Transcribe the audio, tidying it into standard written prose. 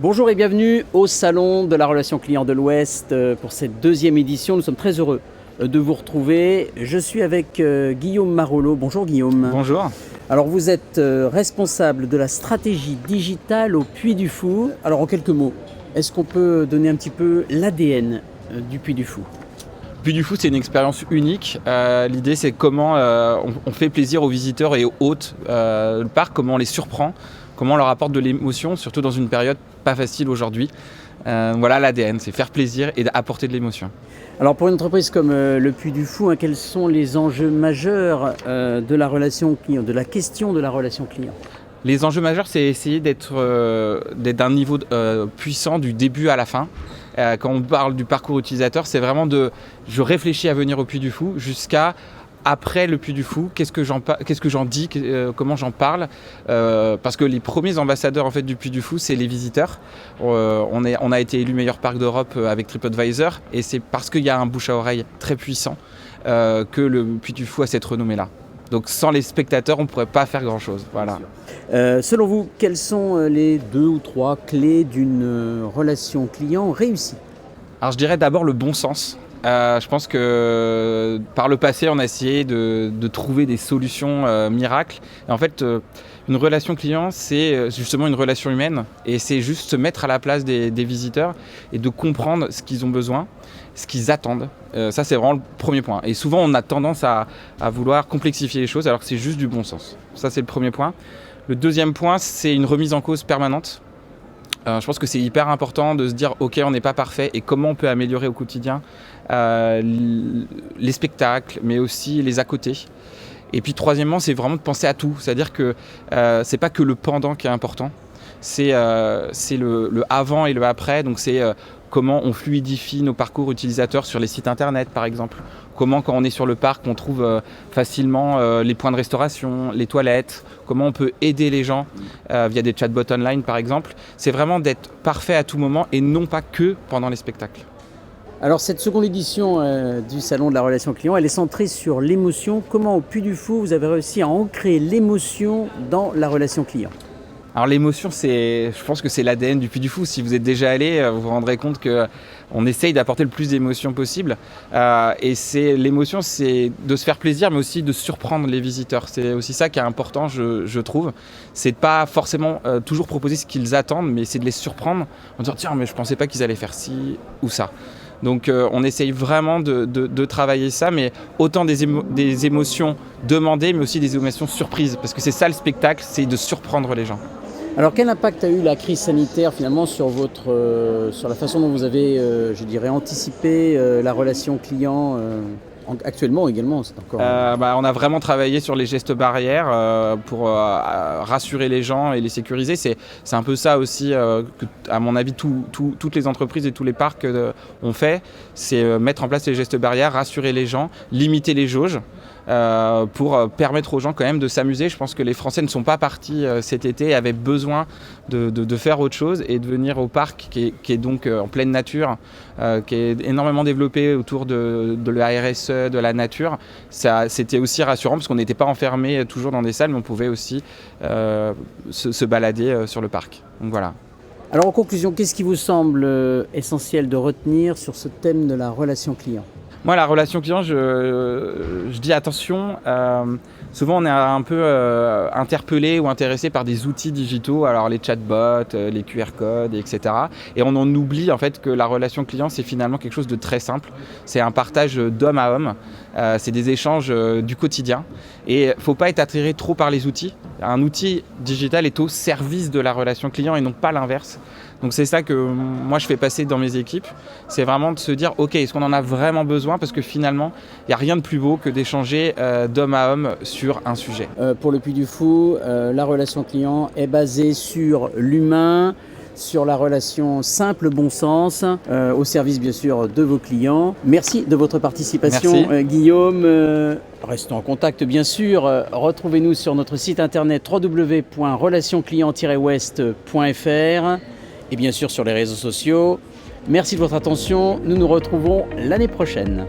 Bonjour et bienvenue au Salon de la relation client de l'Ouest pour cette deuxième édition. Nous sommes très heureux de vous retrouver. Je suis avec Guillaume Marollo. Bonjour Guillaume. Bonjour. Alors vous êtes responsable de la stratégie digitale au Puy du Fou. Alors en quelques mots, est-ce qu'on peut donner un petit peu l'ADN du Puy du Fou ? Puy du Fou, c'est une expérience unique. L'idée, c'est comment on fait plaisir aux visiteurs et aux hôtes le parc, comment on les surprend, comment on leur apporte de l'émotion, surtout dans une période pas facile aujourd'hui. Voilà l'ADN, c'est faire plaisir et apporter de l'émotion. Alors pour une entreprise comme le Puy du Fou, quels sont les enjeux majeurs de la relation client, de la question de la relation client ? Les enjeux majeurs, c'est essayer d'être d'un niveau puissant du début à la fin. Quand on parle du parcours utilisateur, c'est vraiment je réfléchis à venir au Puy du Fou jusqu'à après le Puy du Fou, qu'est-ce que j'en dis, comment j'en parle, parce que les premiers ambassadeurs en fait du Puy du Fou, c'est les visiteurs. On a été élu meilleur parc d'Europe avec TripAdvisor, et c'est parce qu'il y a un bouche à oreille très puissant que le Puy du Fou a cette renommée-là. Donc sans les spectateurs, on ne pourrait pas faire grand-chose. Voilà. Selon vous, quelles sont les 2 ou 3 clés d'une relation client réussie ? Alors je dirais d'abord le bon sens. Je pense que par le passé, on a essayé de trouver des solutions miracles. Et en fait, une relation client, c'est justement une relation humaine. Et c'est juste se mettre à la place des visiteurs et de comprendre ce qu'ils ont besoin, ce qu'ils attendent. Ça, c'est vraiment le premier point. Et souvent, on a tendance à vouloir complexifier les choses alors que c'est juste du bon sens. Ça, c'est le premier point. Le deuxième point, c'est une remise en cause permanente. Je pense que c'est hyper important de se dire ok, on n'est pas parfait et comment on peut améliorer au quotidien les spectacles, mais aussi les à côté. Et puis troisièmement, c'est vraiment de penser à tout. C'est-à-dire que c'est pas que le pendant qui est important, c'est le avant et le après. Donc c'est comment on fluidifie nos parcours utilisateurs sur les sites internet par exemple. Comment quand on est sur le parc, on trouve facilement les points de restauration, les toilettes. Comment on peut aider les gens via des chatbots online par exemple. C'est vraiment d'être parfait à tout moment et non pas que pendant les spectacles. Alors cette seconde édition du Salon de la relation client, elle est centrée sur l'émotion. Comment au Puy du Fou, vous avez réussi à ancrer l'émotion dans la relation client ? Alors l'émotion, je pense que c'est l'ADN du Puy du Fou. Si vous êtes déjà allé, vous vous rendrez compte qu'on essaye d'apporter le plus d'émotions possible. Et l'émotion, c'est de se faire plaisir, mais aussi de surprendre les visiteurs. C'est aussi ça qui est important, je trouve. C'est de pas forcément toujours proposer ce qu'ils attendent, mais c'est de les surprendre en disant « Tiens, mais je pensais pas qu'ils allaient faire ci ou ça ». Donc on essaye vraiment de travailler ça, mais autant des émotions demandées, mais aussi des émotions surprises. Parce que c'est ça le spectacle, c'est de surprendre les gens. Alors quel impact a eu la crise sanitaire finalement sur la façon dont vous avez, anticipé la relation client actuellement également, c'est encore... On a vraiment travaillé sur les gestes barrières pour rassurer les gens et les sécuriser. C'est un peu ça aussi que, à mon avis, toutes les entreprises et tous les parcs ont fait. C'est mettre en place les gestes barrières, rassurer les gens, limiter les jauges. Pour permettre aux gens quand même de s'amuser. Je pense que les Français ne sont pas partis cet été et avaient besoin de faire autre chose et de venir au parc qui est donc en pleine nature, qui est énormément développé autour de la RSE, de la nature. C'était aussi rassurant parce qu'on n'était pas enfermés toujours dans des salles, mais on pouvait aussi se balader sur le parc. Donc voilà. Alors en conclusion, qu'est-ce qui vous semble essentiel de retenir sur ce thème de la relation client ? Moi, la relation client, je dis attention. Souvent, on est un peu interpellé ou intéressé par des outils digitaux, alors les chatbots, les QR codes, etc. Et on en oublie en fait que la relation client, c'est finalement quelque chose de très simple. C'est un partage d'homme à homme. C'est des échanges du quotidien. Et il ne faut pas être attiré trop par les outils. Un outil digital est au service de la relation client et non pas l'inverse. Donc c'est ça que moi je fais passer dans mes équipes, c'est vraiment de se dire ok, est-ce qu'on en a vraiment besoin, parce que finalement il n'y a rien de plus beau que d'échanger d'homme à homme sur un sujet. Pour le Puy du Fou, la relation client est basée sur l'humain, sur la relation simple bon sens, au service bien sûr de vos clients. Merci de votre participation. Merci. Guillaume. Restons en contact bien sûr. Retrouvez-nous sur notre site internet www.relationclient-ouest.fr et bien sûr sur les réseaux sociaux. Merci de votre attention. Nous nous retrouvons l'année prochaine.